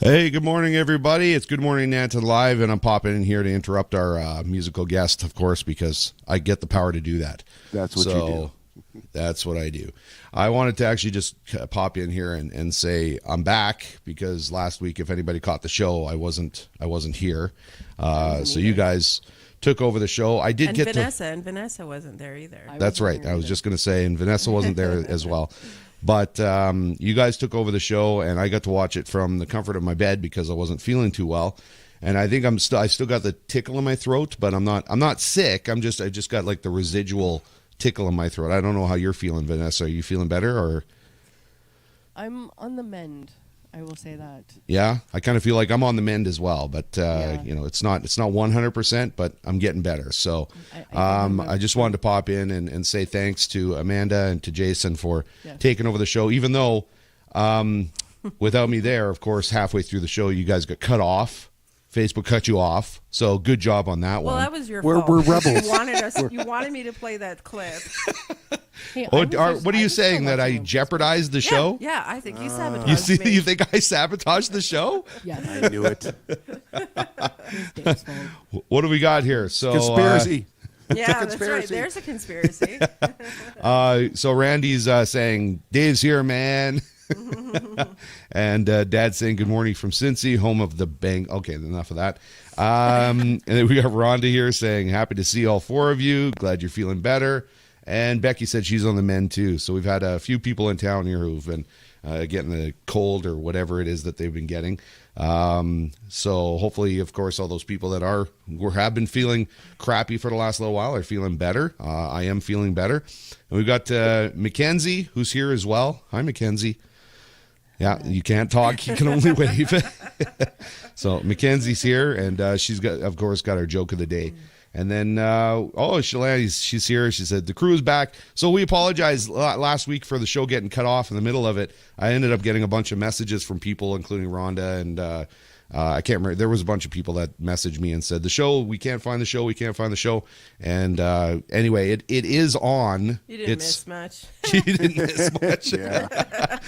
Hey, good morning, everybody. It's Good Morning Nanton Live, and I'm popping in here to interrupt our musical guest, of course, because I get the power to do that. That's what you do. That's what I do. I wanted to actually just pop in here and say I'm back because last week, if anybody caught the show, I wasn't here. So you guys took over the show. I did get Vanessa wasn't there either. That's right. I was just going to say, and Vanessa wasn't there as well. But you guys took over the show, and I got to watch it from the comfort of my bed because I wasn't feeling too well. And I think I still got the tickle in my throat, but I'm not sick. I just got like the residual tickle in my throat. I don't know how you're feeling, Vanessa. Are you feeling better or? I'm on the mend. I will say that. Yeah, I kind of feel like I'm on the mend as well, but you know, it's not 100%, but I'm getting better. So I just wanted to pop in and say thanks to Amanda and to Jason for taking over the show, even though without me there, of course, halfway through the show, you guys got cut off. Facebook cut you off, so good job on that one. Well, that was your fault. We're rebels. You wanted me to play that clip. Hey, what are you saying, that I jeopardized the show? Yeah, I think you sabotaged me. You think I sabotaged the show? Yes. I knew it. What do we got here? So Conspiracy. Yeah, that's right. There's a conspiracy. So Randy's saying, Dave's here, man. And Dad's saying good morning from Cincy, home of the Bang. Okay, enough of that. And then we got Rhonda here saying happy to see all four of you. Glad you're feeling better. And Becky said she's on the mend too. So we've had a few people in town here who've been getting the cold or whatever it is that they've been getting. So hopefully, of course, all those people that have been feeling crappy for the last little while are feeling better. I am feeling better. And we've got Makenzie, who's here as well. Hi, Makenzie. Yeah, you can't talk. You can only wave. So Mackenzie's here, and she's got, of course, got our joke of the day. And then, Shalane, she's here. She said the crew is back. So we apologize last week for the show getting cut off in the middle of it. I ended up getting a bunch of messages from people, including Rhonda, and I can't remember. There was a bunch of people that messaged me and said we can't find the show. And anyway, it is on. You didn't miss much. You didn't miss much. Yeah.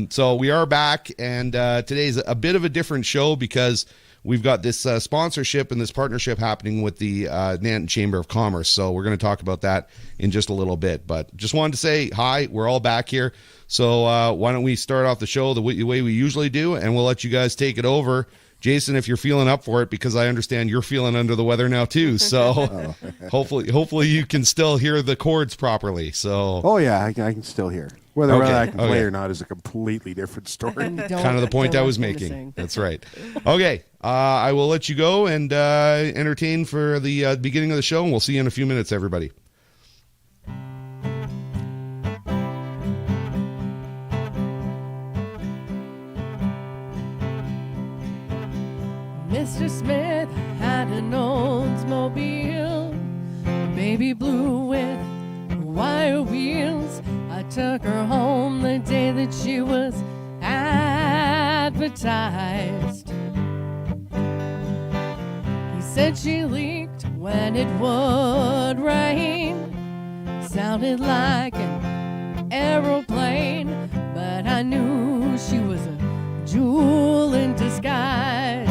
So we are back, and today's a bit of a different show because we've got this sponsorship and this partnership happening with the Nanton Chamber of Commerce. So we're going to talk about that in just a little bit. But just wanted to say hi. We're all back here. So why don't we start off the show the way we usually do, and we'll let you guys take it over. Jason, if you're feeling up for it, because I understand you're feeling under the weather now too. So hopefully you can still hear the chords properly. So I can still hear. Whether I can play or not is a completely different story. Kind of the point I was making. That's right. Okay, I will let you go and entertain for the beginning of the show, and we'll see you in a few minutes, everybody. Mr. Smith had an Oldsmobile, baby blue with wire wheels. I took her home the day that she was advertised. He said she leaked when it would rain. Sounded like an aeroplane, but I knew she was a jewel in disguise.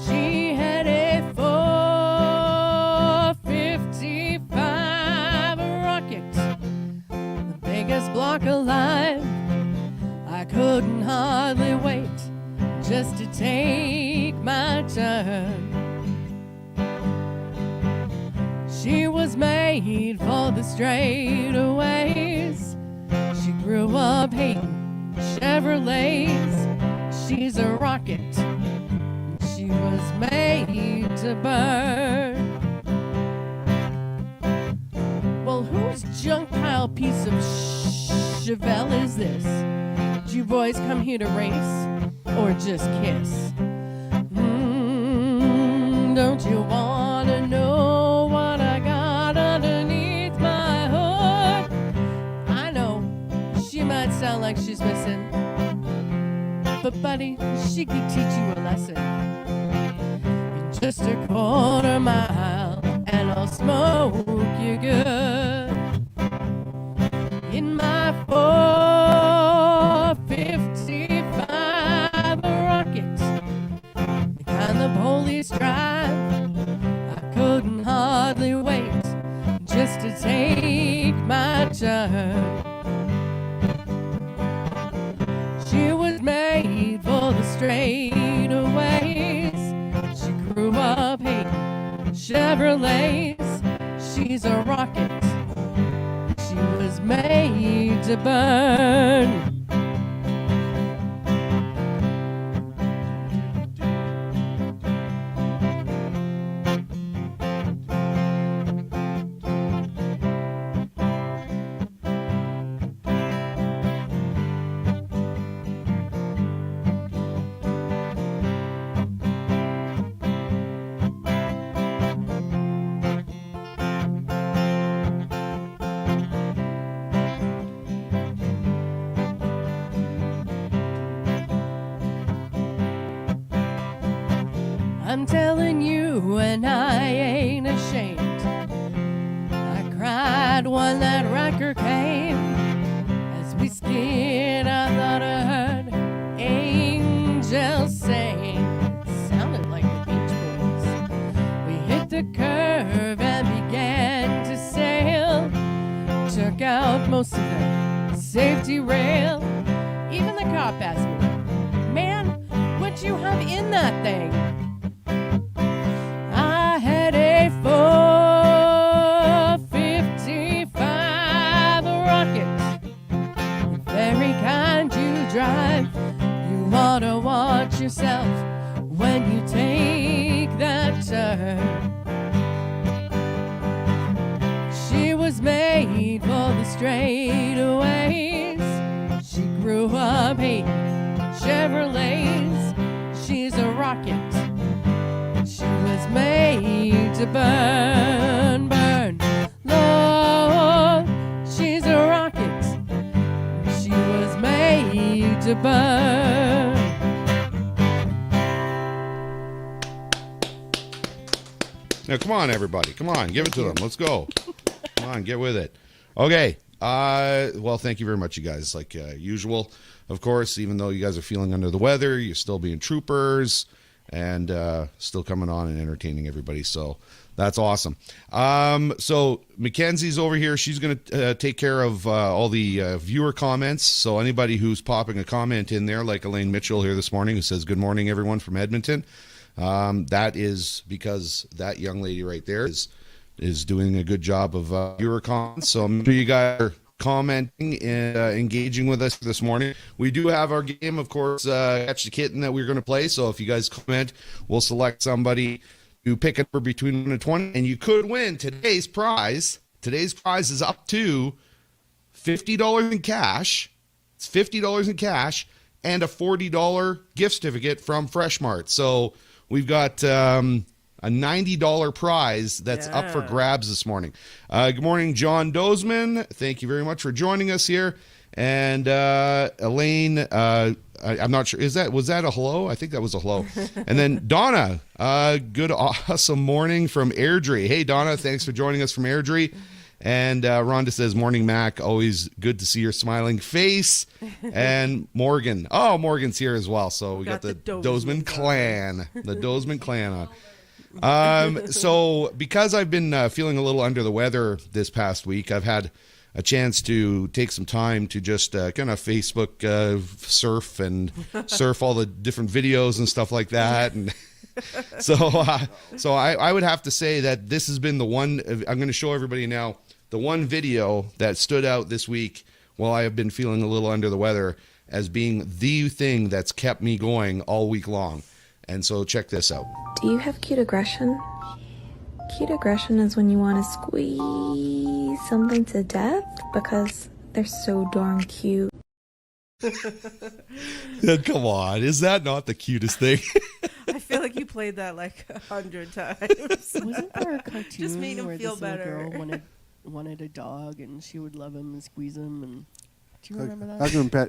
She had a 455 rocket, the biggest block alive. I couldn't hardly wait just to take my turn. She was made for the straightaways. She grew up hating Chevrolets. She's a rocket. She was made to burn. Well, whose junk pile piece of Chevelle is this? Do you boys come here to race or just kiss? Don't you want to know what I got underneath my hood? I know she might sound like she's missing, but buddy, she could teach you a lesson. In just a quarter mile, and I'll smoke you good. In my 450 drive. I couldn't hardly wait just to take my turn. She was made for the straightaways. She grew up hating Chevrolets. She's a rocket. She was made to burn. I'm telling you, and I ain't ashamed. I cried when that wrecker came. As we skid, I thought I heard angels sing. It sounded like the Beach Boys. We hit the curve and began to sail. Took out most of the safety rail. Even the cop asked me, "Man, what you have in that thing?" I had a 455 rocket, the very kind you drive. You ought to watch yourself when you take that turn. She was made for the straightaways. She grew up hating Chevrolets. She's a rocket. She was made to burn, burn. Lord, she's a rocket. She was made to burn. Now, come on, everybody. Come on. Give it to them. Let's go. Come on. Get with it. Okay. Well, thank you very much, you guys. Like usual, of course, even though you guys are feeling under the weather, you're still being troopers and still coming on and entertaining everybody. So that's awesome. So Mackenzie's over here. She's going to take care of all the viewer comments. So anybody who's popping a comment in there, like Elaine Mitchell here this morning, who says, "Good morning, everyone from Edmonton." That is because that young lady right there is doing a good job of viewer comments. So I'm sure you guys are commenting and engaging with us this morning. We do have our game, of course, Catch the Kitten, that we're going to play. So if you guys comment, we'll select somebody to pick a number between 1 and 20, and you could win today's prize. Today's prize is up to $50 in cash. It's $50 in cash and a $40 gift certificate from Fresh Mart. So we've got a $90 prize that's up for grabs this morning. Good morning, John Dozeman. Thank you very much for joining us here. And Elaine, I'm not sure, was that a hello? I think that was a hello. And then Donna, good, awesome morning from Airdrie. Hey, Donna, thanks for joining us from Airdrie. And Rhonda says, "Morning, Mac. Always good to see your smiling face." And Morgan. Oh, Morgan's here as well. So we got the Dozeman clan. The Dozeman clan on. So because I've been feeling a little under the weather this past week, I've had a chance to take some time to just kind of Facebook surf and surf all the different videos and stuff like that. And so I would have to say that this has been the one, I'm going to show everybody now, the one video that stood out this week while I have been feeling a little under the weather as being the thing that's kept me going all week long. And so check this out. Do you have cute aggression? Cute aggression is when you want to squeeze something to death because they're so darn cute. Come on, is that not the cutest thing? I feel like you played that like 100 times. Wasn't there a cartoon Just made him where feel this little better. girl wanted a dog and she would love him and squeeze him? And do you remember that?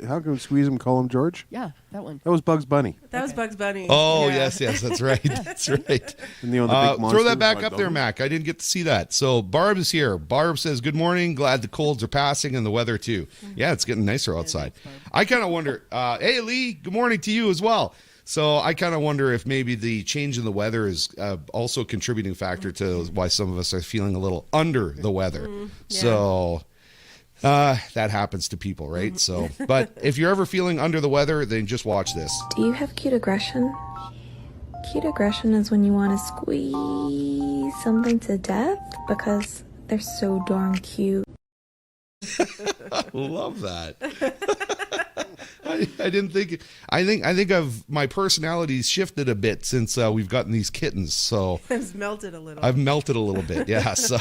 How can we squeeze him, call him George? Yeah, that one. That was Bugs Bunny. That was Bugs Bunny. Oh, Yeah. yes, that's right. That's right. And the big monster Throw that was back Bug up there, Bunny. Mac. I didn't get to see that. So Barb is here. Barb says, "Good morning. Glad the colds are passing and the weather too." Yeah, it's getting nicer outside. thanks, Barb. I kind of wonder, hey, Lee, good morning to you as well. So I kind of wonder if maybe the change in the weather is also a contributing factor to why some of us are feeling a little under the weather. Yeah. So that happens to people, right? So, but if you're ever feeling under the weather, then just watch this. Do you have cute aggression? Cute aggression is when you want to squeeze something to death because they're so darn cute. Love that. I didn't think. I think of my personality's shifted a bit since we've gotten these kittens. So It's melted a little. I've melted a little bit. Yeah. So,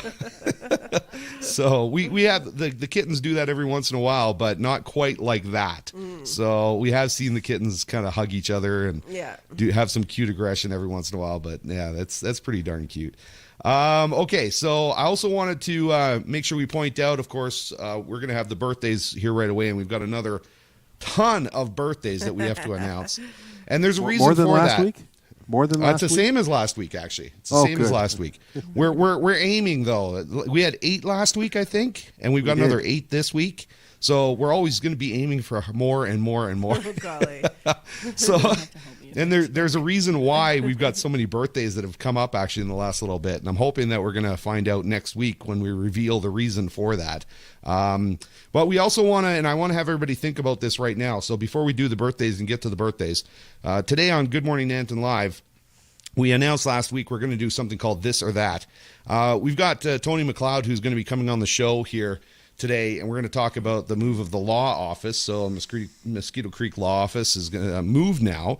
so we have the kittens do that every once in a while, but not quite like that. So we have seen the kittens kind of hug each other and Yeah. do have some cute aggression every once in a while. But yeah, that's pretty darn cute. Okay, so I also wanted to make sure we point out, of course, we're going to have the birthdays here right away, and we've got another ton of birthdays that we have to announce. And there's a reason More than for last that. week? More than last It's the week? same as last week, actually. It's the same as good. last week. We're aiming, though. We had 8 last week, I think, and we've got We did. another 8 this week. So we're always going to be aiming for more and more and more. Oh, golly. So, and there's a reason why we've got so many birthdays that have come up actually in the last little bit. And I'm hoping that we're going to find out next week when we reveal the reason for that. But we also want to, and I want to have everybody think about this right now. So before we do the birthdays and get to the birthdays, today on Good Morning Nanton Live, we announced last week we're going to do something called This or That. We've got Tony McLeod, who's going to be coming on the show here today, and we're going to talk about the move of the law office. So Mosquito Creek Law Office is going to move now.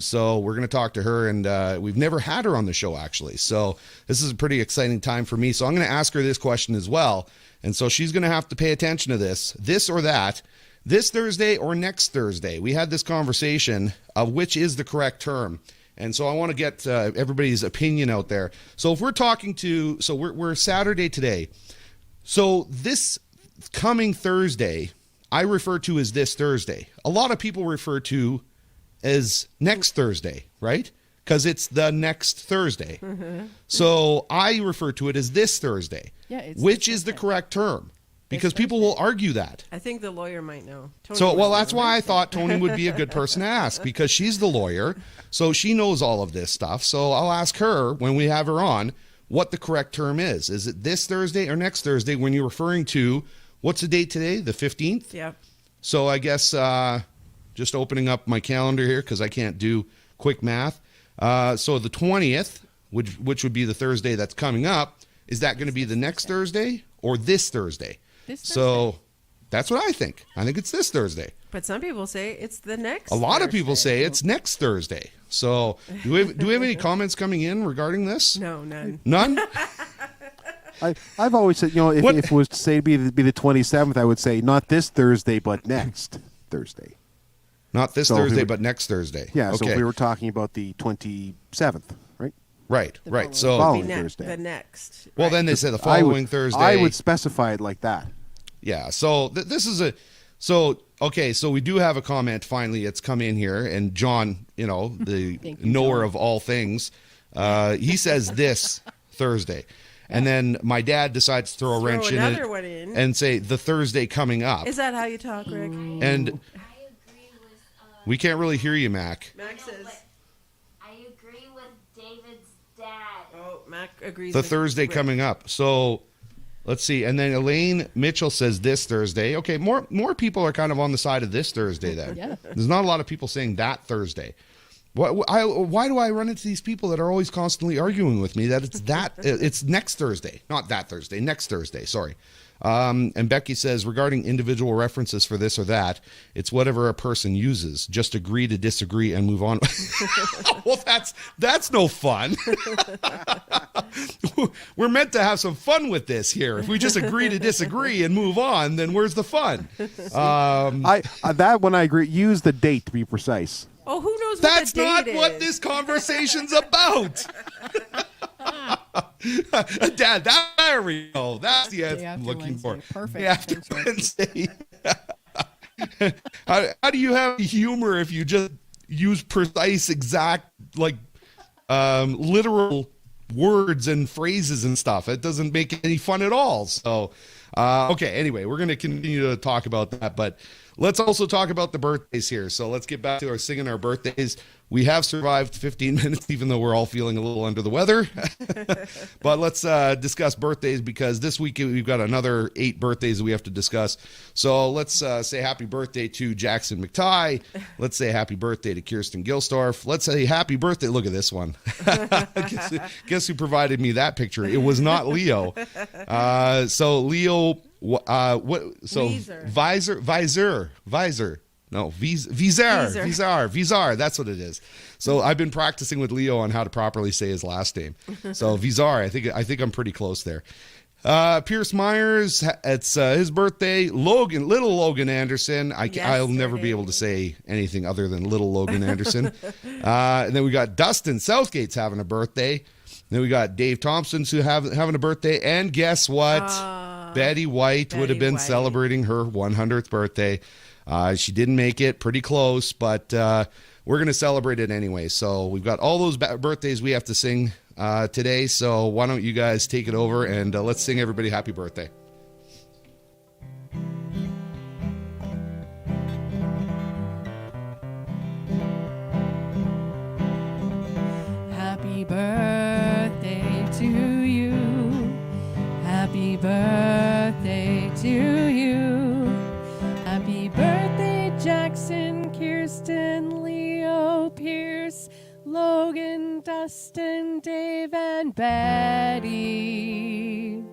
So we're going to talk to her, and we've never had her on the show, actually. So this is a pretty exciting time for me. So I'm going to ask her this question as well. And so she's going to have to pay attention to this or that, this Thursday or next Thursday. We had this conversation of which is the correct term. And so I want to get everybody's opinion out there. So if we're talking to, so we're Saturday today. So this coming Thursday, I refer to as this Thursday. A lot of people refer to as next Thursday, right? Because it's the next Thursday. So I refer to it as this Thursday. Yeah, it's which this is the Thursday. correct term? Because people will argue that. I think the lawyer might know. Tony So, might well, know. that's why I thought Tony would be a good person to ask, because she's the lawyer, so she knows all of this stuff. So I'll ask her when we have her on what the correct term is. Is it this Thursday or next Thursday when you're referring to, what's the date today? The 15th? Yep. So I guess just opening up my calendar here because I can't do quick math. So the 20th, which would be the Thursday that's coming up, is that going to be the next Thursday or this Thursday? This So that's what I think. I think it's this Thursday. But some people say it's the next. A lot of people Thursday. say it's next Thursday. So do we have any comments coming in regarding this? No, none. None? I've always said, if What- it was to say be the 27th, I would say not this Thursday, but next Thursday. Not this So if we Thursday, were- but next Thursday. Yeah, so Okay. if we were talking about the 27th, right? Right. So, following Be Thursday. The next. well, Right. then they say the following Thursday. I would specify it like that. Yeah. So this is okay. So we do have a comment. Finally, it's come in here, and John, the Thank you, knower John. of all things, he says this Thursday, and then my dad decides to throw a Throw wrench in another it one in. and say the Thursday coming up, Is that how you talk, Rick? and I agree with. we can't really hear you, Mac. Max says. I agree with David's dad. Oh, Mac agrees. The with Thursday Rick. coming up. So let's see. And then Elaine Mitchell says this Thursday. Okay, more people are kind of on the side of this Thursday then. Yeah. There's not a lot of people saying that Thursday. Why do I run into these people that are always constantly arguing with me that it's next Thursday, not that Thursday, next Thursday, sorry. And Becky says, regarding individual references for this or that, it's whatever a person uses. Just agree to disagree and move on. Well, that's no fun. We're meant to have some fun with this here. If we just agree to disagree and move on, then where's the fun? That one I agree. Use the date to be precise. Oh, who knows what That's the not date what is? this conversation's about. Dad, there we go. That's the answer I'm after looking for. Wednesday. Perfect. Day after Thanks, Rick. Wednesday. How do you have humor if you just use precise, exact, literal words and phrases and stuff? It doesn't make any fun at all. So, Okay, anyway, we're going to continue to talk about that, but let's also talk about the birthdays here. So let's get back to our singing our birthdays. We have survived 15 minutes, even though we're all feeling a little under the weather. But let's discuss birthdays, because this week we've got another 8 birthdays that we have to discuss. So let's say happy birthday to Jackson McTighe. Let's say happy birthday to Kirsten Gilstorf. Let's say happy birthday. Look at this one. guess who provided me that picture? It was not Leo. So Leo, what? So visor. No, Vizar. That's what it is. So I've been practicing with Leo on how to properly say his last name. So Vizar, I think I'm pretty close there. Pierce Myers, it's his birthday. Little Logan Anderson. I'll never be able to say anything other than little Logan Anderson. And then we got Dustin Southgate's having a birthday. Then we got Dave Thompson's having a birthday. And guess what? Betty White would have been celebrating her 100th birthday. She didn't make it, pretty close, but we're going to celebrate it anyway. So we've got all those birthdays we have to sing today. So why don't you guys take it over and let's sing everybody happy birthday. Happy birthday to you. Happy birthday to you. Happy birthday, Jackson, Kirsten, Leo, Pierce, Logan, Dustin, Dave, and Betty.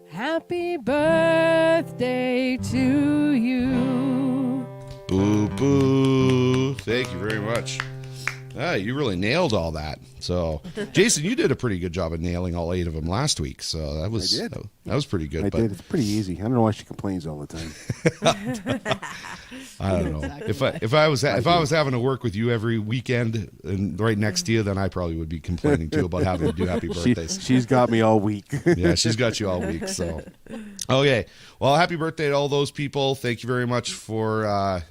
Happy birthday to you. Boo, boo. Thank you very much. You really nailed all that. So, Jason, you did a pretty good job of nailing all 8 of them last week. So that was that was pretty good. I did. It's pretty easy. I don't know why she complains all the time. I don't know. If I was having to work with you every weekend and right next to you, then I probably would be complaining too about having to do happy birthdays. She's got me all week. Yeah, she's got you all week. So, okay. Well, happy birthday to all those people. Thank you very much for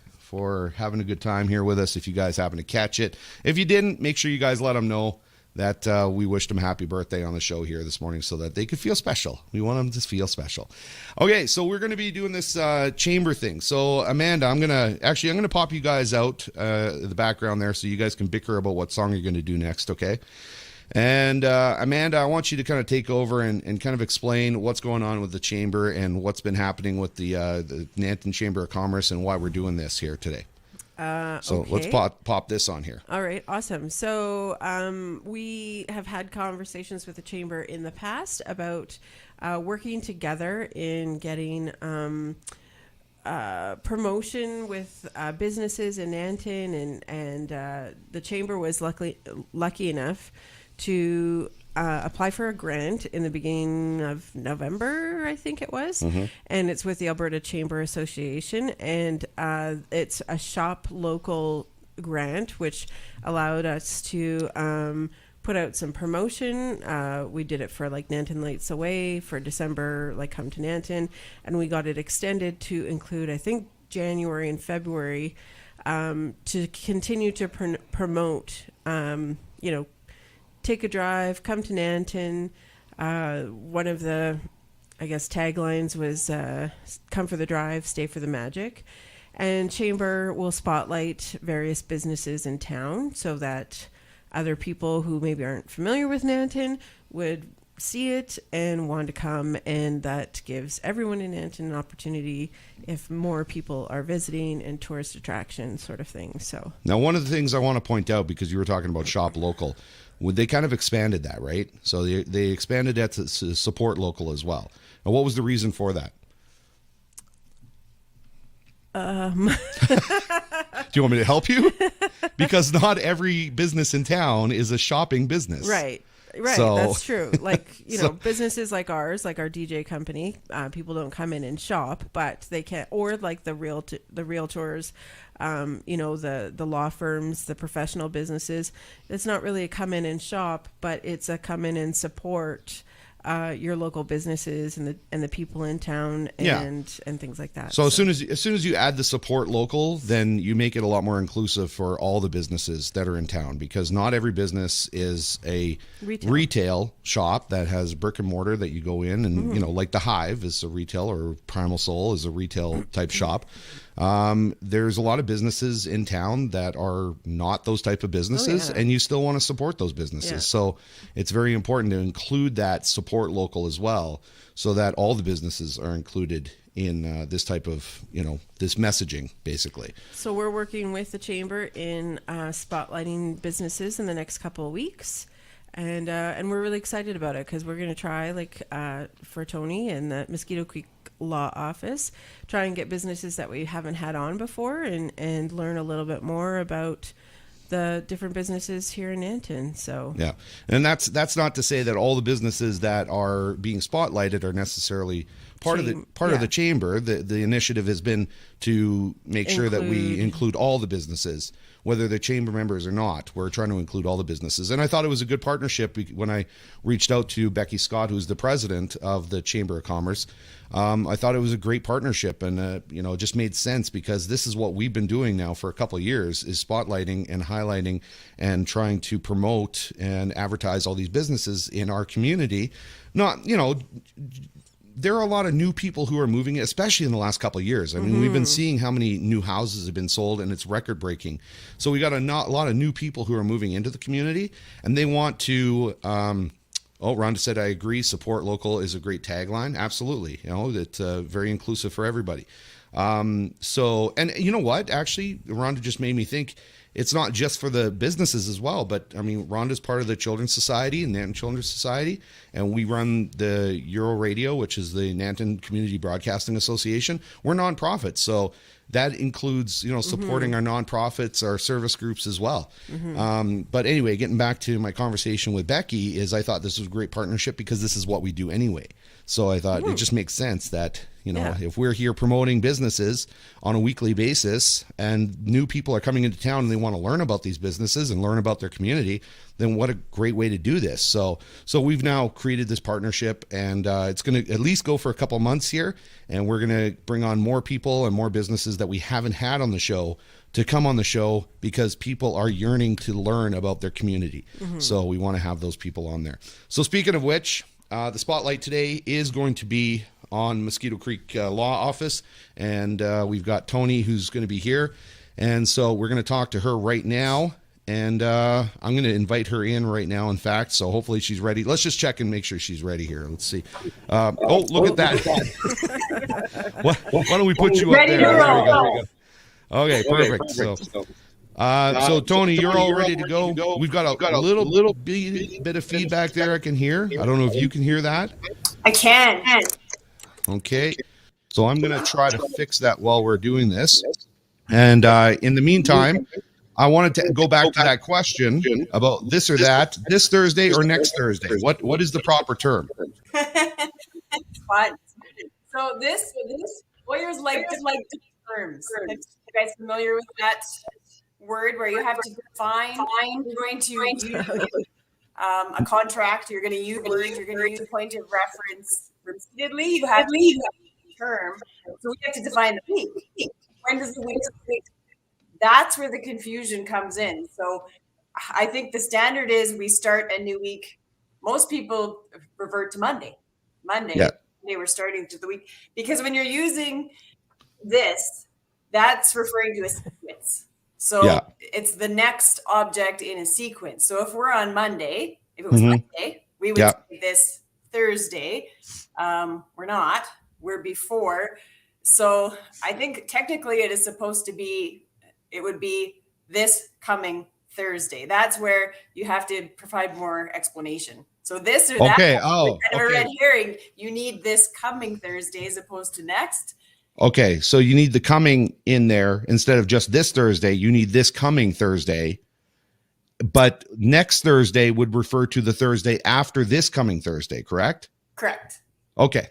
having a good time here with us. If you guys happen to catch it, if you didn't, make sure you guys let them know that we wished them happy birthday on the show here this morning so that they could feel special. We want them to feel special. Okay, so we're going to be doing this chamber thing. So Amanda, I'm going to pop you guys out the background there so you guys can bicker about what song you're going to do next, okay? And Amanda, I want you to kind of take over and kind of explain what's going on with the chamber and what's been happening with the Nanton Chamber of Commerce and why we're doing this here today. So okay. let's pop this on here. All right, awesome. So we have had conversations with the chamber in the past about working together in getting promotion with businesses in Nanton, and the chamber was lucky enough to apply for a grant in the beginning of November, I think it was. Mm-hmm. And it's with the Alberta Chamber Association. And it's a shop local grant, which allowed us to put out some promotion. We did it for like Nanton Lights Away for December, like Come to Nanton. And we got it extended to include, I think, January and February to continue to promote, Take a Drive, Come to Nanton. One of the, I guess, taglines was come for the drive, stay for the magic. And Chamber will spotlight various businesses in town so that other people who maybe aren't familiar with Nanton would see it and want to come, and that gives everyone in Nanton an opportunity if more people are visiting and tourist attraction sort of thing. So now, one of the things I want to point out, because you were talking about shop local, they kind of expanded that, right? So they expanded that to support local as well. Now, what was the reason for that? Do you want me to help you? Because not every business in town is a shopping business. Right. So, that's true. Like, businesses like ours, like our DJ company, people don't come in and shop, but they can, or like the realtors, the law firms, the professional businesses. It's not really a come in and shop, but it's a come in and support your local businesses and the people in town and things like that. So as soon as you add the support local, then you make it a lot more inclusive for all the businesses that are in town, because not every business is a retail shop that has brick and mortar that you go in and like the Hive is a retail, or Primal Soul is a retail type shop. There's a lot of businesses in town that are not those type of businesses, and you still want to support those businesses. Yeah. So it's very important to include that support local as well, so that all the businesses are included in this type of, this messaging, basically. So we're working with the Chamber in spotlighting businesses in the next couple of weeks. And we're really excited about it, because we're going to try, for Tony and the Mosquito Creek Law Office, try and get businesses that we haven't had on before, and learn a little bit more about the different businesses here in Nanton. So yeah, and that's not to say that all the businesses that are being spotlighted are necessarily part of the chamber. The initiative has been to make sure that we include all the businesses, whether they're chamber members or not. We're trying to include all the businesses. And I thought it was a good partnership when I reached out to Becky Scott, who's the president of the Chamber of Commerce. I thought it was a great partnership, and it just made sense, because this is what we've been doing now for a couple of years, is spotlighting and highlighting and trying to promote and advertise all these businesses in our community. There are a lot of new people who are moving, especially in the last couple of years. I mean, we've been seeing how many new houses have been sold, and it's record breaking. So we got a lot of new people who are moving into the community, and they want to, Rhonda said, I agree. Support local is a great tagline. Absolutely. It's very inclusive for everybody. And you know what? Actually, Rhonda just made me think, it's not just for the businesses as well, but I mean, Rhonda's part of the Children's Society and Nanton Children's Society, and we run the Euro Radio, which is the Nanton Community Broadcasting Association. We're nonprofits, so that includes, supporting our nonprofits, our service groups as well. But anyway, getting back to my conversation with Becky, is I thought this was a great partnership, because this is what we do anyway. So I thought it just makes sense that, if we're here promoting businesses on a weekly basis, and new people are coming into town and they want to learn about these businesses and learn about their community, then what a great way to do this. So we've now created this partnership, and it's going to at least go for a couple months here, and we're going to bring on more people and more businesses that we haven't had on the show to come on the show, because people are yearning to learn about their community. So we want to have those people on there. So speaking of which, the spotlight today is going to be on Mosquito Creek Law Office, and we've got Tony, who's going to be here, and so we're going to talk to her right now, and I'm going to invite her in right now, in fact, so hopefully she's ready. Let's just check and make sure she's ready here. Let's see. Look at that. Why don't we put you up there? There we go. Okay, perfect. So Tony, you're all ready to go. We've got a little bit of feedback there I can hear. I don't know if you can hear that. I can. Okay, so I'm going to try to fix that while we're doing this. And in the meantime, I wanted to go back to that question about this or that, this Thursday or next Thursday. What is the proper term? What? So this lawyers like terms. Are you guys familiar with that word where you have to define? You're going to use a contract. You're going to use words. You're going to use point of reference repeatedly. You have a term. So we have to define the week. When does the week? That's where the confusion comes in. So I think the standard is we start a new week. Most people revert to Monday. Monday, we're starting to the week. Because when you're using this, that's referring to a sequence. So it's the next object in a sequence. So if we're on Monday, if it was Monday, we would say this Thursday. We're not. We're before. So I think technically it would be this coming Thursday. That's where you have to provide more explanation. So this or that. Kind of a red herring. You need this coming Thursday as opposed to next. Okay, so you need the coming in there instead of just this Thursday. You need this coming Thursday. But next Thursday would refer to the Thursday after this coming Thursday, correct? Correct. Okay.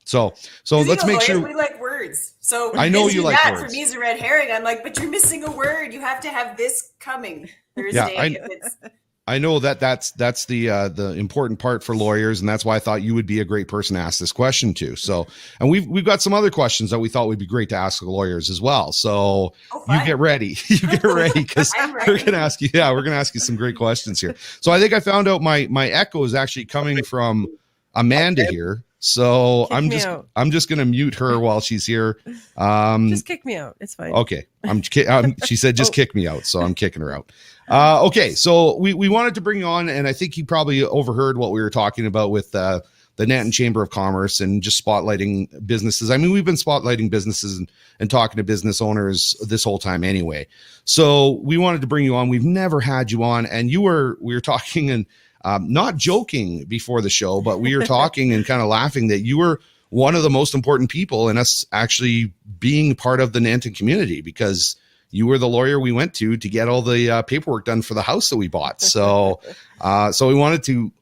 So let's make sure. We like words. So I know you like words. For me, is a red herring. I'm like, but you're missing a word. You have to have this coming Thursday. I know that's the important part for lawyers, and that's why I thought you would be a great person to ask this question to. So, and we've got some other questions that we thought would be great to ask the lawyers as well. So you get ready, because we're gonna ask you. Yeah, we're gonna ask you some great questions here. So I think I found out my echo is actually coming from Amanda here. So I'm just gonna mute her while she's here. Just kick me out. It's fine. Okay, she said just kick me out, so I'm kicking her out. Okay, so we wanted to bring you on, and I think you probably overheard what we were talking about with the Nanton Chamber of Commerce and just spotlighting businesses. I mean, we've been spotlighting businesses and talking to business owners this whole time anyway. So we wanted to bring you on. We've never had you on, and we were talking and not joking before the show, but we were talking and kind of laughing that you were one of the most important people in us actually being part of the Nanton community, because you were the lawyer we went to get all the paperwork done for the house that we bought. So, so we wanted to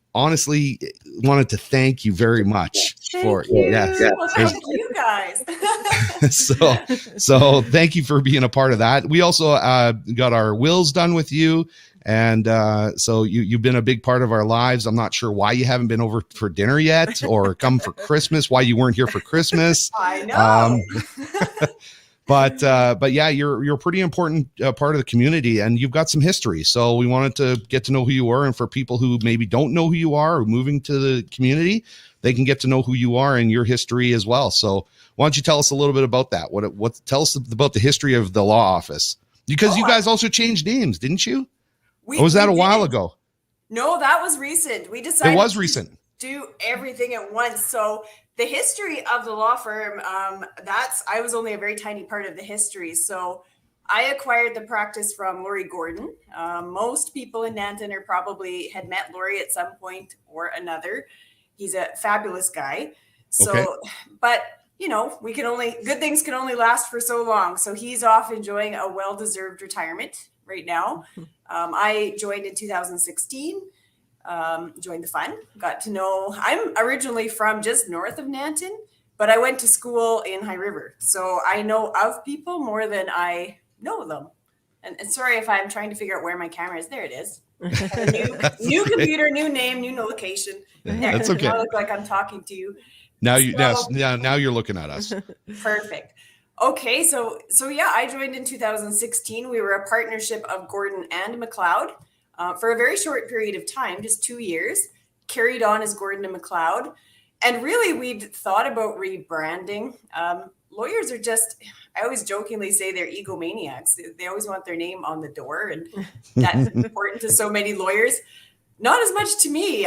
thank you very much for thank you guys. so thank you for being a part of that. We also got our wills done with you. And so you've been a big part of our lives. I'm not sure why you haven't been over for dinner yet or come for Christmas, why you weren't here for Christmas. I know. But yeah, you're a pretty important part of the community, and you've got some history. So we wanted to get to know who you were. And for people who maybe don't know who you are or moving to the community, they can get to know who you are and your history as well. So why don't you tell us a little bit about that? Tell us about the history of the law office, because you guys also changed names, didn't you? Or was that a while ago? No, that was recent. We decided it was recent. To do everything at once. So the history of the law firm, I was only a very tiny part of the history. So I acquired the practice from Laurie Gordon. Most people in Nanton had met Laurie at some point or another. He's a fabulous guy. So, okay. But good things can only last for so long. So he's off enjoying a well-deserved retirement right now. I joined in 2016, joined the fun, got to know, I'm originally from just north of Nanton, but I went to school in High River. So I know of people more than I know them. And sorry if I'm trying to figure out where my camera is. There it is. New computer, new name, new location. That's okay. I look like I'm talking to you. Now you're looking at us. Perfect. Okay, so yeah, I joined in 2016. We were a partnership of Gordon and McLeod for a very short period of time, just 2 years, carried on as Gordon and McLeod. And really, we'd thought about rebranding. Lawyers are I always jokingly say they're egomaniacs. They always want their name on the door, and that's important to so many lawyers. Not as much to me.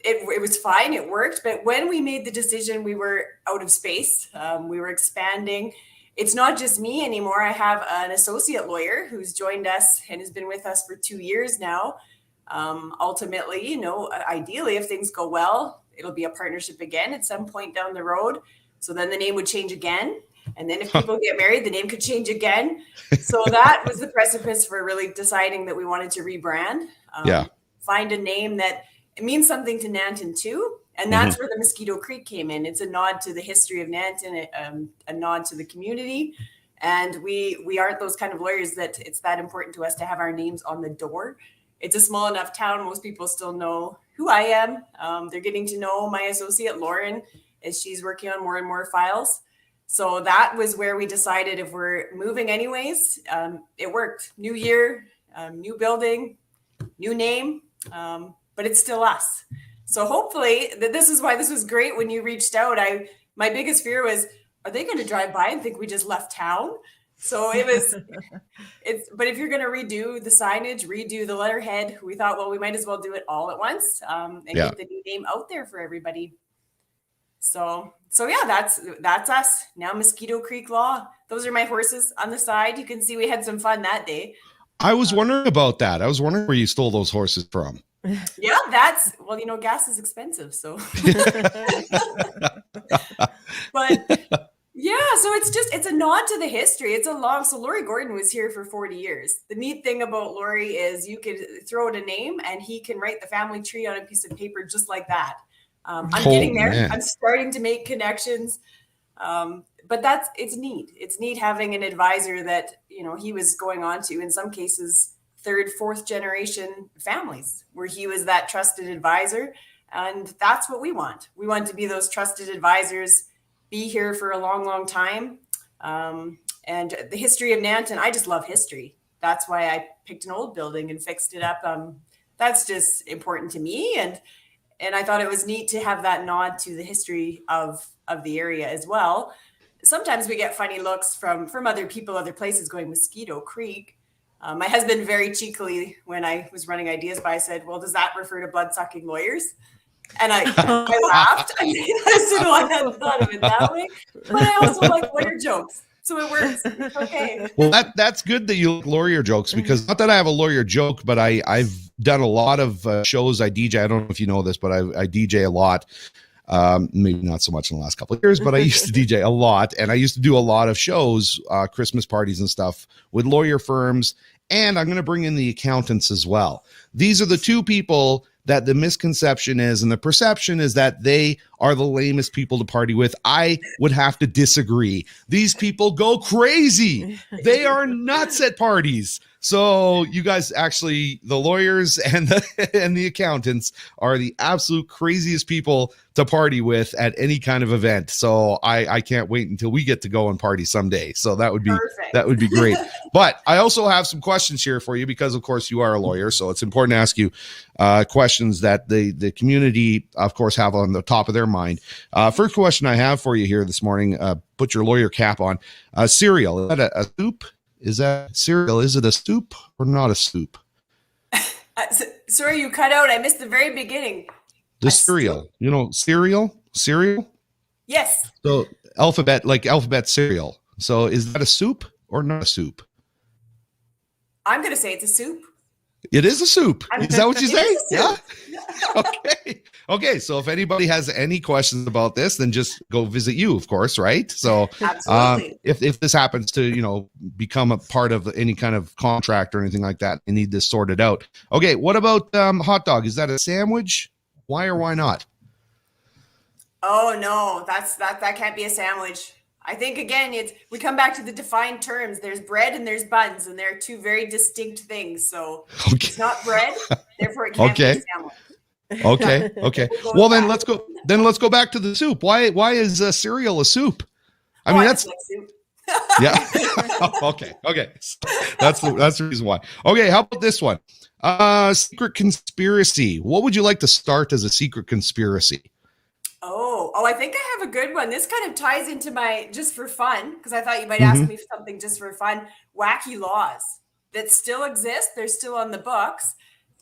It was fine. It worked. But when we made the decision, we were out of space. We were expanding. It's not just me anymore. I have an associate lawyer who's joined us and has been with us for 2 years now. Ultimately, ideally, if things go well, it'll be a partnership again at some point down the road. So then the name would change again. And then if people get married, the name could change again. So that was the precipice for really deciding that we wanted to rebrand. Find a name that it means something to Nanton too. And that's where the Mosquito Creek came in. It's a nod to the history of Nanton, a nod to the community. And we aren't those kind of lawyers that it's that important to us to have our names on the door. It's a small enough town. Most people still know who I am. They're getting to know my associate, Lauren, as she's working on more and more files. So that was where we decided if we're moving anyways, it worked. New year, new building, new name, but it's still us. So hopefully this is why this was great when you reached out. My biggest fear was, are they going to drive by and think we just left town? So but if you're going to redo the signage, redo the letterhead, we thought, well, we might as well do it all at once and get the new name out there for everybody. So yeah, that's us now. Mosquito Creek Law. Those are my horses on the side. You can see we had some fun that day. I was wondering about that. I was wondering where you stole those horses from. Yeah, gas is expensive. So, but yeah, so it's a nod to the history. So Laurie Gordon was here for 40 years. The neat thing about Laurie is you could throw it a name and he can write the family tree on a piece of paper just like that. I'm getting there. Man. I'm starting to make connections. But it's neat. It's neat having an advisor that, he was going on to, in some cases, third, fourth generation families where he was that trusted advisor. And that's what we want. We want to be those trusted advisors, be here for a long, long time. And the history of Nanton, I just love history. That's why I picked an old building and fixed it up. That's just important to me. And I thought it was neat to have that nod to the history of the area as well. Sometimes we get funny looks from other people, other places going Mosquito Creek. My husband very cheekily, when I was running ideas by, said, well, does that refer to blood-sucking lawyers? And I laughed. I said, well, I hadn't thought of it that way. But I also like lawyer jokes. So it works. It's okay. Well, that's good that you like lawyer jokes, because not that I have a lawyer joke, but I've done a lot of shows. I DJ. I don't know if you know this, but I DJ a lot. Maybe not so much in the last couple of years, but I used to DJ a lot, and I used to do a lot of shows, Christmas parties and stuff with lawyer firms. And I'm going to bring in the accountants as well. These are the two people that the misconception is, and the perception is that they are the lamest people to party with. I would have to disagree. These people go crazy. They are nuts at parties. So you guys, actually, the lawyers and the accountants are the absolute craziest people to party with at any kind of event. So I can't wait until we get to go and party someday. So that would be Perfect. That would be great. But I also have some questions here for you, because of course you are a lawyer. So it's important to ask you questions that the community, of course, have on the top of their mind. First question I have for you here this morning, put your lawyer cap on. Cereal, is that a soup? Is that cereal? Is it a soup or not a soup? Sorry, you cut out. I missed the very beginning. The cereal. You know, cereal? Yes. So alphabet cereal. So is that a soup or not a soup? I'm going to say it's a soup. It is a soup. Is that what you say? Yeah. Okay. So if anybody has any questions about this, then just go visit you, of course, right? So Absolutely. If this happens to, become a part of any kind of contract or anything like that, you need this sorted out. Okay. What about hot dog? Is that a sandwich? Why or why not? Oh no, that can't be a sandwich. I think again, we come back to the defined terms. There's bread and there's buns, and they're two very distinct things. So It's not bread, therefore it can't be a sandwich. Okay. Well, then let's go. Let's go back to the soup. Why is cereal a soup? I mean, that's like soup. Yeah. Okay. That's the reason why. Okay. How about this one? Secret conspiracy. What would you like to start as a secret conspiracy? Oh, I think I have a good one. This kind of ties into my just for fun, because I thought you might ask me something just for fun. Wacky laws that still exist. They're still on the books.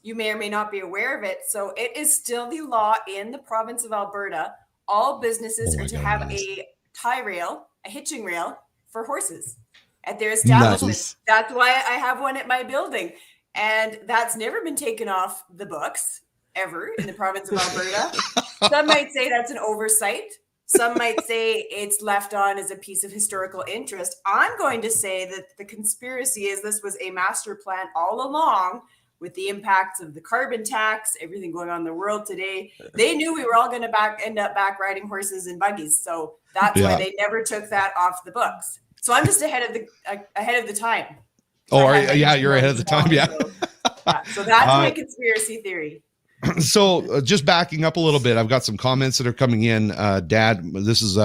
You may or may not be aware of it. So it is still the law in the province of Alberta. All businesses are to have a tie rail, a hitching rail for horses at their establishment. Nice. That's why I have one at my building. And that's never been taken off the books ever in the province of Alberta. Some might say that's an oversight. Some might say it's left on as a piece of historical interest. I'm going to say that the conspiracy is this was a master plan all along, with the impacts of the carbon tax, everything going on in the world today. They knew we were all going to end up back riding horses and buggies. So that's why they never took that off the books. So I'm just ahead of the time. You're ahead of the time. Yeah. So that's my conspiracy theory. So just backing up a little bit, I've got some comments that are coming in. Dad, this is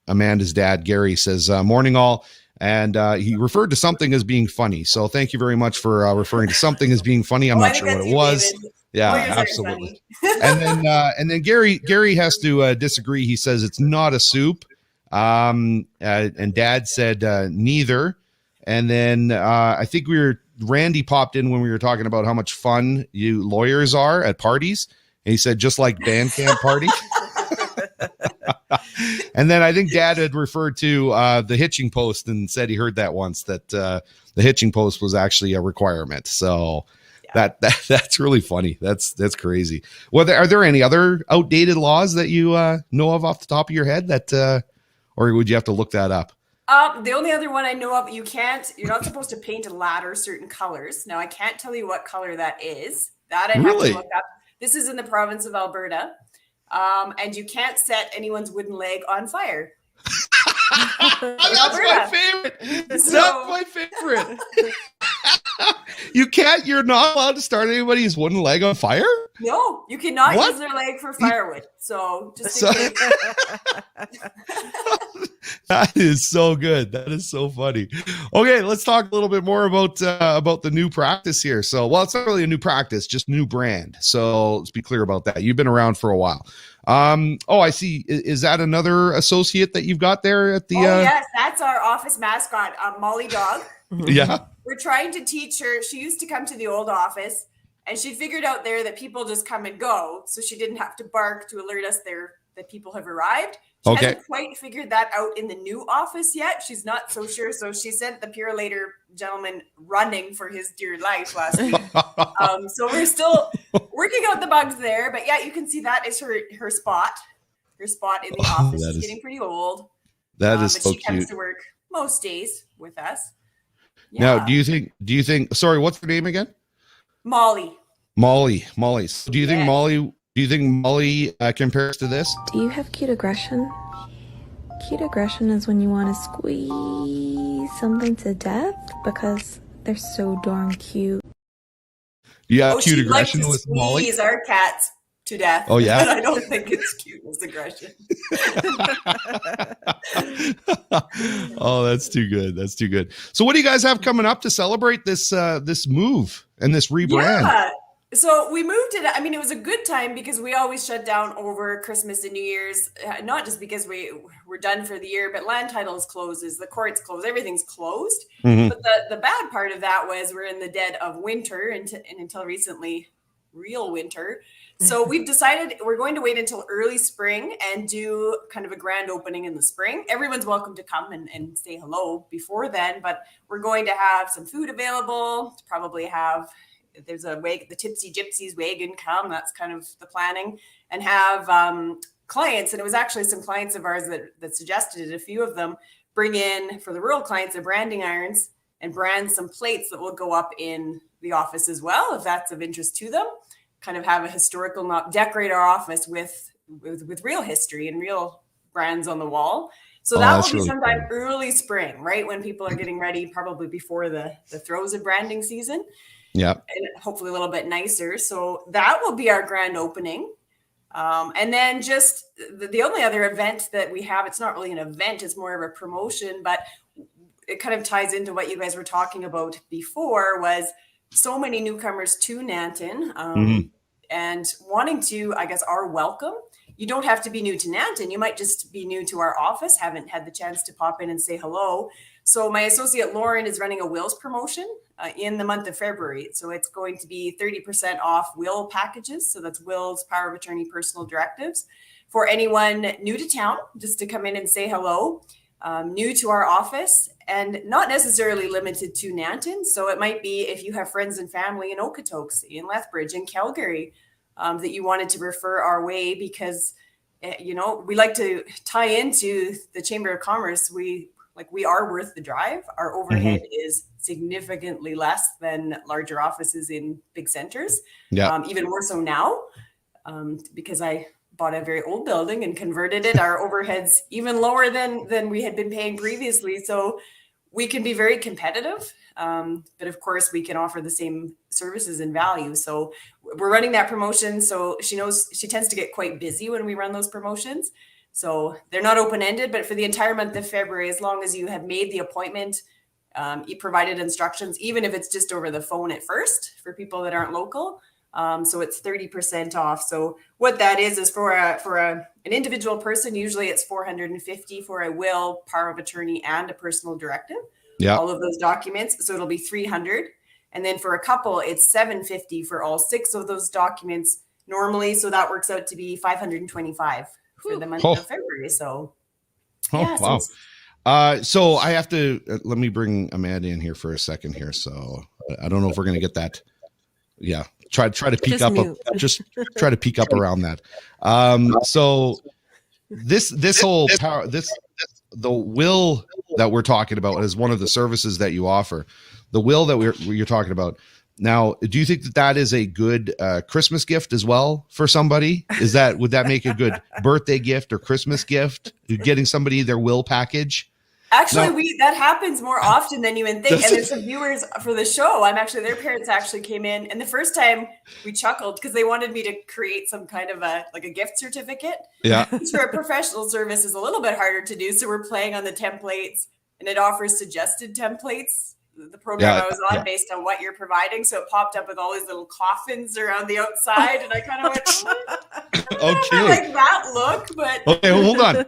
Amanda's dad, Gary, says, morning all. And he referred to something as being funny. So thank you very much for referring to something as being funny. I'm not sure what it was. David. Yeah, absolutely. and then Gary has to disagree. He says it's not a soup. And Dad said neither. And then I think Randy popped in when we were talking about how much fun you lawyers are at parties. And he said, just like band camp party. And then I think Dad had referred to the hitching post and said he heard that once, that the hitching post was actually a requirement. So that's really funny. That's crazy. Well, are there any other outdated laws that you know of off the top of your head that, or would you have to look that up? The only other one I know of, you're not supposed to paint a ladder certain colors. Now, I can't tell you what color that is. That I'd have to look up. This is in the province of Alberta. And you can't set anyone's wooden leg on fire. That's my favorite. That's my favorite. You're not allowed to start anybody's wooden leg on fire? No, you cannot What? use their leg for firewood. So just in case. That is so good. That is so funny. Okay, let's talk a little bit more about the new practice here. So, well, it's not really a new practice, just new brand. So let's be clear about that. You've been around for a while. I see. Is that another associate that you've got there at the? Yes, that's our office mascot, Molly Dog. Yeah. We're trying to teach her. She used to come to the old office, and she figured out there that people just come and go, so she didn't have to bark to alert us that people have arrived. She hasn't quite figured that out in the new office yet. She's not so sure. So she sent the Purolator gentleman running for his dear life last week. So we're still working out the bugs there. But yeah, you can see that is her spot. Her spot in the office is getting pretty old. That is but so she comes cute. to work most days with us. Yeah. Now, do you think, sorry, what's her name again? Molly. So do you think Molly compares to this? Do you have cute aggression? Cute aggression is when you want to squeeze something to death because they're so darn cute. Yeah, cute aggression with Molly. Squeeze our cats to death. Oh yeah. But I don't think it's cute as aggression. Oh, that's too good. That's too good. So what do you guys have coming up to celebrate this move and this rebrand? Yeah. So we moved it. I mean, it was a good time because we always shut down over Christmas and New Year's, not just because we're done for the year, but land titles closes, the courts close, everything's closed. Mm-hmm. But the bad part of that was we're in the dead of winter and until recently, real winter. So we've decided we're going to wait until early spring and do kind of a grand opening in the spring. Everyone's welcome to come and say hello before then, but we're going to have some food available, to probably have, there's the Tipsy Gypsies wagon come, that's kind of the planning, and have clients, and it was actually some clients of ours that suggested it, a few of them, bring in, for the rural clients, the branding irons and brand some plates that will go up in the office as well, if that's of interest to them. Kind of have a historical, decorate our office with real history and real brands on the wall. So that will be really sometime early spring, right? When people are getting ready, probably before the throes of branding season. Yeah. And hopefully a little bit nicer. So that will be our grand opening. And then just the only other event that we have, it's not really an event, it's more of a promotion, but it kind of ties into what you guys were talking about before, was so many newcomers to Nanton and wanting to, I guess, are welcome. You don't have to be new to Nanton. You might just be new to our office, haven't had the chance to pop in and say hello. So my associate Lauren is running a wills promotion in the month of February. So it's going to be 30% off will packages. So that's wills, power of attorney, personal directives for anyone new to town, just to come in and say hello, new to our office, and not necessarily limited to Nanton. So it might be if you have friends and family in Okotoks, in Lethbridge, in Calgary, that you wanted to refer our way, because, we like to tie into the Chamber of Commerce. We are worth the drive. Our overhead is significantly less than larger offices in big centers. Yeah. Even more so now, because I bought a very old building and converted it. Our overheads even lower than we had been paying previously. So we can be very competitive. But of course we can offer the same services and value. So we're running that promotion. So she knows she tends to get quite busy when we run those promotions. So they're not open-ended, but for the entire month of February, as long as you have made the appointment, you provided instructions, even if it's just over the phone at first for people that aren't local. So it's 30% off. So what that is for an individual person, usually it's $450 for a will, power of attorney, and a personal directive. Yeah. All of those documents. So it'll be $300. And then for a couple, it's $750 for all 6 of those documents normally. So that works out to be $525 for the month of February. So, wow. So I have to, let me bring Amanda in here for a second here. So I don't know if we're going to get that. Yeah. Try to peek up, just try to peek up around that. So this whole power, the will that we're talking about is one of the services that you offer. The will that you're talking about. Now, do you think that is a good Christmas gift as well for somebody? Would that make a good birthday gift or Christmas gift? Getting somebody their will package? Actually, that happens more often than you would think. And there's some viewers for the show. Their parents actually came in, and the first time we chuckled because they wanted me to create some kind of a gift certificate. Yeah. Which for a professional service is a little bit harder to do. So we're playing on the templates, and it offers suggested templates. The program I was on based on what you're providing. So it popped up with all these little coffins around the outside, and I kind of went, I like that look, but okay, hold on.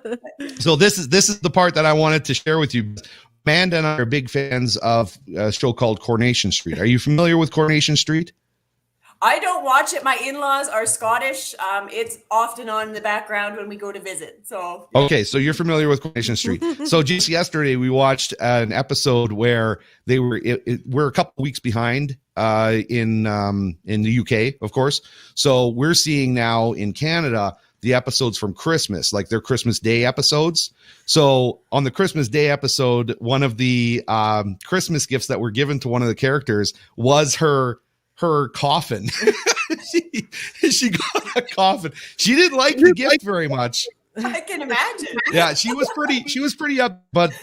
So this is the part that I wanted to share with you. Amanda and I are big fans of a show called Coronation Street. Are you familiar with Coronation Street? I don't watch it. My in-laws are Scottish. It's often on in the background when we go to visit. So okay, so you're familiar with Coronation Street. So just yesterday we watched an episode where they were we're a couple weeks behind in the UK, of course. So we're seeing now in Canada the episodes from Christmas, like their Christmas Day episodes. So on the Christmas Day episode, one of the Christmas gifts that were given to one of the characters was her coffin. she got a coffin. She didn't like the gift very much. I can imagine. Yeah, she was pretty up, but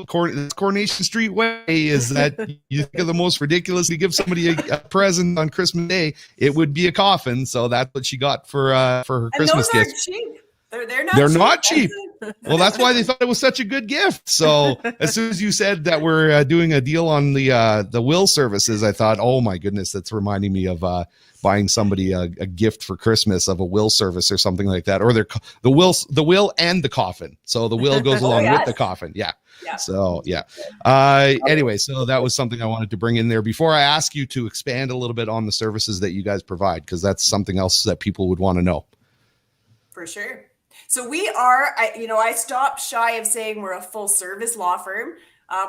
Coronation Street way is that you think of the most ridiculous. You give somebody a present on Christmas Day, it would be a coffin. So that's what she got for her Christmas gift. Cheap. They're not cheap. Well, that's why they thought it was such a good gift. So as soon as you said that we're doing a deal on the will services, I thought, oh my goodness, that's reminding me of buying somebody a gift for Christmas of a will service or something like that, or the will and the coffin. So the will goes along with the coffin. Yeah. So yeah. Anyway, so that was something I wanted to bring in there before I ask you to expand a little bit on the services that you guys provide, because that's something else that people would want to know. For sure. So we are, I stopped shy of saying we're a full service law firm.